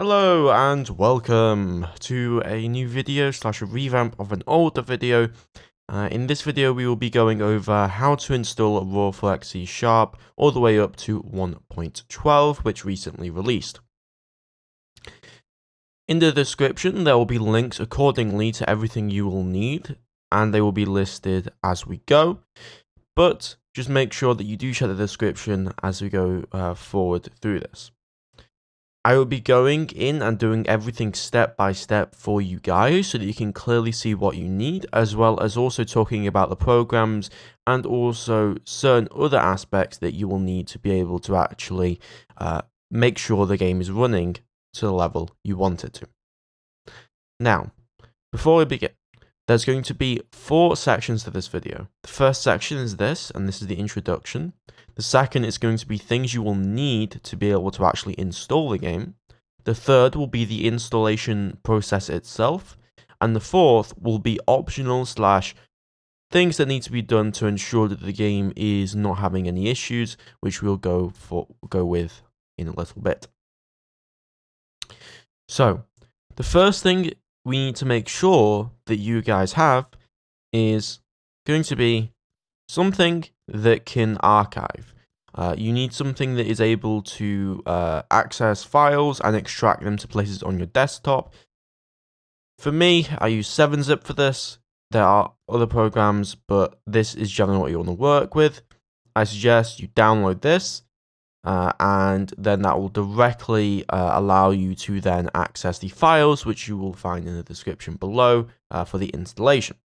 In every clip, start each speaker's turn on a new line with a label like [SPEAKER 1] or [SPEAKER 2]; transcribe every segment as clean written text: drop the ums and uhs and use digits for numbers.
[SPEAKER 1] Hello and welcome to a new video slash a revamp of an older video. In this video we will be going over how to install Aurora for C# all the way up to 1.12 which recently released. In the description there will be links accordingly to everything you will need and they will be listed as we go, but just make sure that you do check the description as we go forward through this. I will be going in and doing everything step by step for you guys so that you can clearly see what you need, as well as also talking about the programs and also certain other aspects that you will need to be able to actually make sure the game is running to the level you want it to. Now, before we begin, there's going to be 4 sections to this video. The first section is this, and this is the introduction. The second is going to be things you will need to be able to actually install the game. The third will be the installation process itself. And the fourth will be optional slash things that need to be done to ensure that the game is not having any issues, which we'll go with in a little bit. So, the first thing we need to make sure that you guys have is going to be something that can archive. You need something that is able to access files and extract them to places on your desktop. For me, I use 7-zip for this. There are other programs, but this is generally what you want to work with. I suggest you download this, and then that will directly allow you to then access the files, which you will find in the description below for the installation.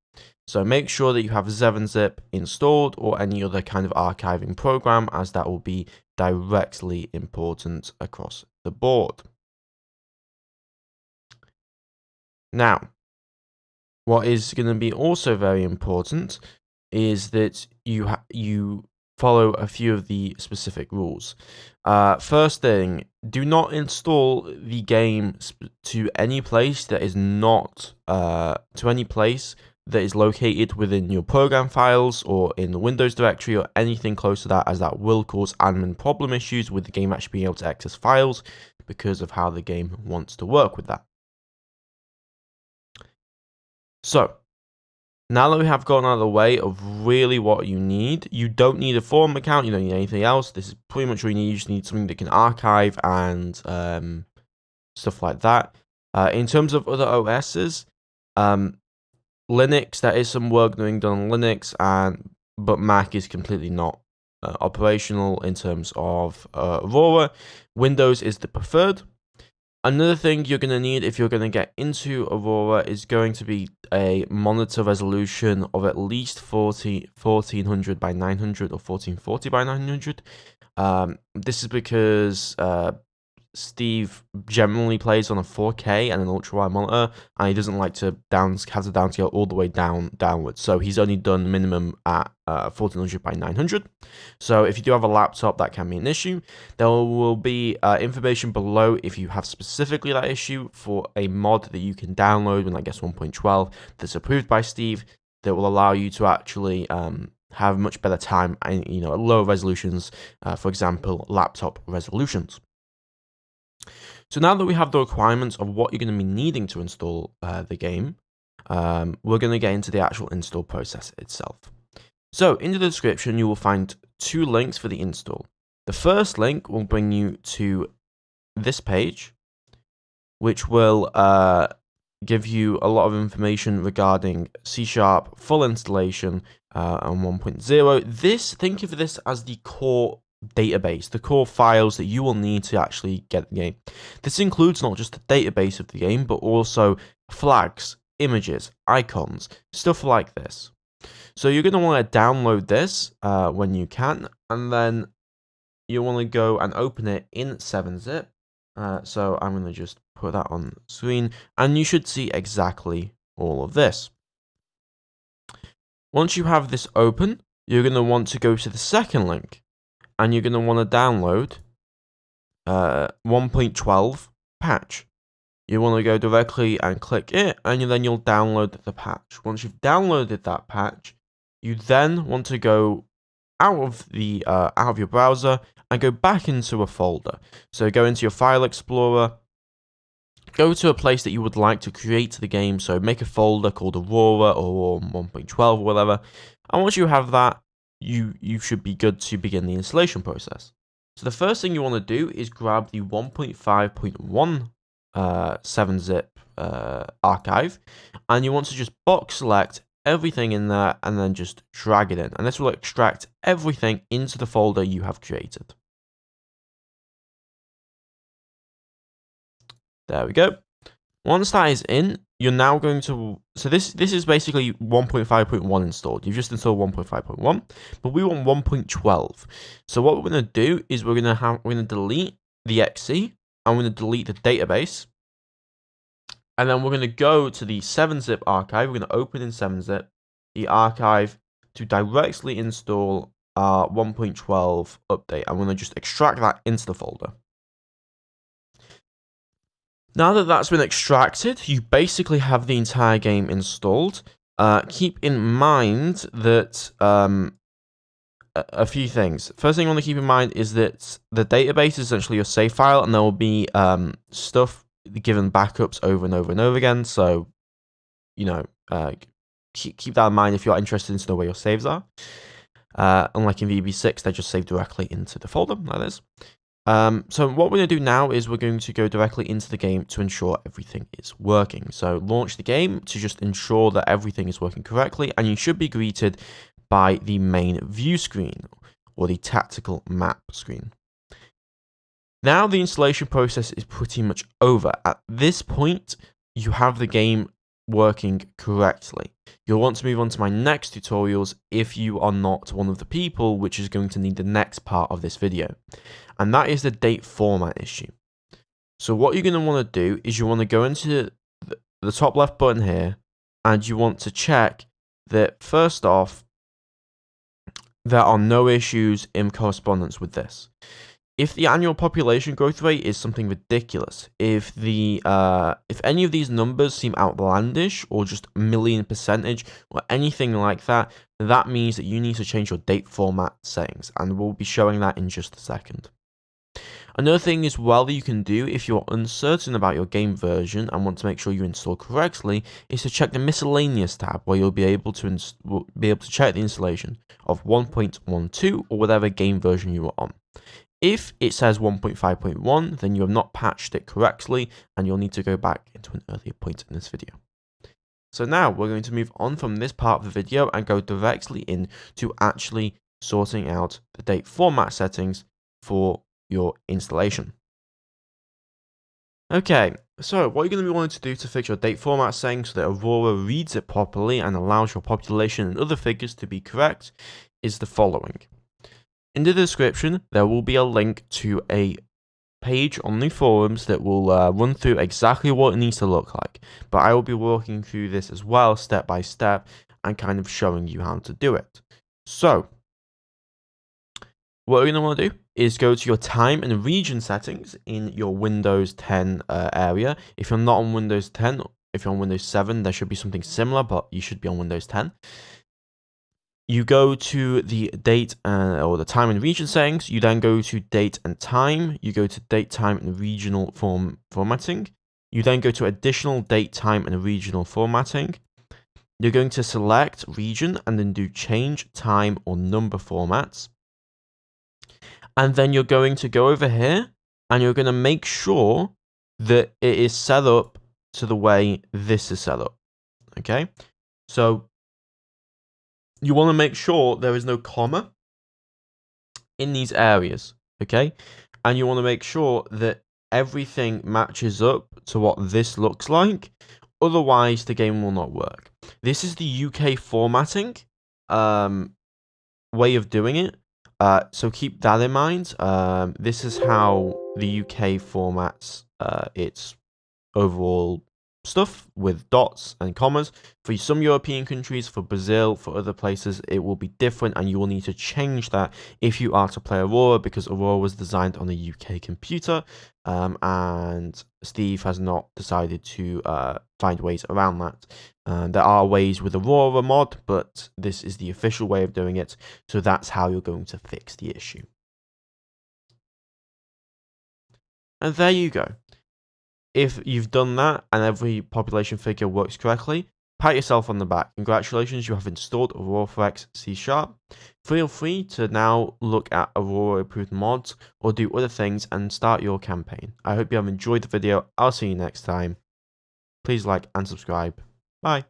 [SPEAKER 1] So make sure that you have 7-zip installed or any other kind of archiving program, as that will be directly important across the board. Now, what is going to be also very important is that you follow a few of the specific rules. First thing, do not install the game to any place that is not that is located within your program files or in the Windows directory or anything close to that, as that will cause admin problem issues with the game actually being able to access files because of how the game wants to work with that. So, now that we have gotten out of the way of really what you need, you don't need a forum account, you don't need anything else. This is pretty much what you need. You just need something that can archive and stuff like that. In terms of other OSs, Linux, there is some work being done on Linux, but Mac is completely not operational in terms of Aurora. Windows is the preferred. Another thing you're going to need if you're going to get into Aurora is going to be a monitor resolution of at least 1400 by 900 or 1440 by 900. This is because Steve generally plays on a 4K and an ultra-wide monitor, and he doesn't like to have the downscale all the way downwards. So he's only done minimum at 1400 by 900. So if you do have a laptop, that can be an issue. There will be information below if you have specifically that issue for a mod that you can download in, I guess, 1.12 that's approved by Steve, that will allow you to actually have much better time and at lower resolutions, for example, laptop resolutions. So now that we have the requirements of what you're going to be needing to install the game, we're going to get into the actual install process itself. So in the description, you will find 2 links for the install. The first link will bring you to this page, which will give you a lot of information regarding C# full installation on 1.0. Think of this as the core database, the core files that you will need to actually get the game. This includes not just the database of the game, but also flags, images, icons, stuff like this. So you're going to want to download this when you can, and then you want to go and open it in 7-zip. So I'm going to just put that on screen, and you should see exactly all of this. Once you have this open, you're going to want to go to the second link, and you're going to want to download 1.12 patch. You want to go directly and click it, and then you'll download the patch. Once you've downloaded that patch, you then want to go out of your browser and go back into a folder. So go into your file explorer, go to a place that you would like to create the game. So make a folder called Aurora or 1.12 or whatever. And once you have that, you should be good to begin the installation process. So the first thing you want to do is grab the 1.5.1 7-zip archive, and you want to just box select everything in there and then just drag it in. And this will extract everything into the folder you have created. There we go. Once that is in, you're now going to, so this is basically 1.5.1 installed. You've just installed 1.5.1, but we want 1.12. So what we're going to do is we're going to delete the XC, and we're going to delete the database, and then we're going to go to the 7-zip archive. We're going to open in 7-zip the archive to directly install our 1.12 update. I'm going to just extract that into the folder. Now that that's been extracted, you basically have the entire game installed. Keep in mind that a few things. First thing you want to keep in mind is that the database is essentially your save file, and there will be stuff given backups over and over and over again. So, keep that in mind if you're interested in to know where your saves are. Unlike in VB6, they just save directly into the folder, like this. So what we're going to do now is we're going to go directly into the game to ensure everything is working. So launch the game to just ensure that everything is working correctly, and you should be greeted by the main view screen or the tactical map screen. Now the installation process is pretty much over. At this point, you have the game working correctly. You'll want to move on to my next tutorials if you are not one of the people which is going to need the next part of this video. And that is the date format issue. So what you're going to want to do is you want to go into the top left button here, and you want to check that first off, there are no issues in correspondence with this. If the annual population growth rate is something ridiculous, if any of these numbers seem outlandish or just a million percentage or anything like that, that means that you need to change your date format settings, and we'll be showing that in just a second. Another thing as well that you can do if you're uncertain about your game version and want to make sure you install correctly is to check the miscellaneous tab, where you'll be able to check the installation of 1.12 or whatever game version you are on. If it says 1.5.1, then you have not patched it correctly, and you'll need to go back into an earlier point in this video. So now we're going to move on from this part of the video and go directly into actually sorting out the date format settings for your installation. Okay, so what you're going to be wanting to do to fix your date format settings so that Aurora reads it properly and allows your population and other figures to be correct is the following. In the description, there will be a link to a page on the forums that will run through exactly what it needs to look like. But I will be walking through this as well, step by step, and kind of showing you how to do it. So, what we're going to want to do is go to your time and region settings in your Windows 10 area. If you're not on Windows 10, if you're on Windows 7, there should be something similar, but you should be on Windows 10. You go to the date or the time and region settings. You then go to date and time. You go to date, time, and regional formatting. You then go to additional date, time, and regional formatting. You're going to select region and then do change time or number formats. And then you're going to go over here and you're going to make sure that it is set up to the way this is set up. Okay, so you want to make sure there is no comma in these areas, okay? And you want to make sure that everything matches up to what this looks like. Otherwise, the game will not work. This is the UK formatting way of doing it. So keep that in mind. This is how the UK formats its overall stuff with dots and commas. For some European countries, for Brazil, for other places, it will be different, and you will need to change that if you are to play Aurora, because Aurora was designed on a UK computer, and Steve has not decided to find ways around that. There are ways with Aurora mod, but this is the official way of doing it, so that's how you're going to fix the issue. And there you go. If you've done that and every population figure works correctly, pat yourself on the back. Congratulations, you have installed Aurora Flex C#. Feel free to now look at Aurora approved mods or do other things and start your campaign. I hope you have enjoyed the video. I'll see you next time. Please like and subscribe. Bye.